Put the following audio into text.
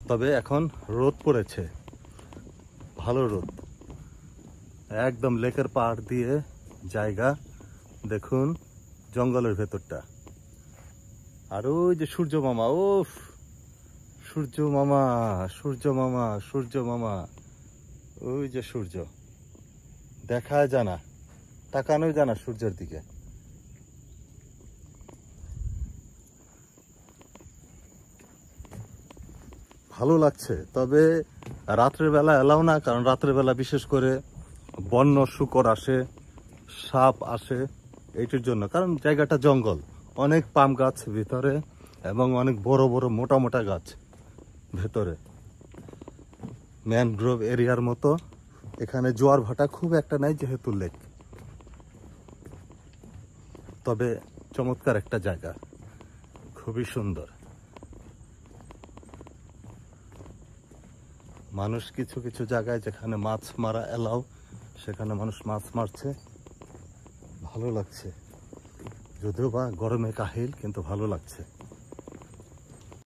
তবে এখন রোদ পড়েছে, ভালো রোদ, একদম লেকের পাড় দিয়ে জায়গা। দেখুন জঙ্গলের ভেতরটা, আর ওই যে সূর্য মামা, ও সূর্য মামা, সূর্য মামা, সূর্য মামা, ওই যে সূর্য দেখা জানা, তাকানোই জানা সূর্যের দিকে। ভালো লাগছে, তবে রাত্রের বেলা এলাও না, কারণ রাত্রের বেলা বিশেষ করে বন্য শূকর আসে, সাপ আসে, এইটির জন্য। কারণ জায়গাটা জঙ্গল, অনেক পাম গাছ ভিতরে এবং অনেক বড় বড় মোটা মোটা গাছ ভেতরে, ম্যানগ্রোভ এরিয়ার মতো। এখানে জোয়ার ভাটা খুব একটা নাই যেহেতু লেক, তবে চমৎকার একটা জায়গা, খুবই সুন্দর। মানুষ কিছু কিছু জায়গায় যেখানে মাছ মারা এলাও, সেখানে মানুষ মাছ মারছে, ভালো লাগছে। যদিও বা গরমে কাহিল, কিন্তু ভালো লাগছে।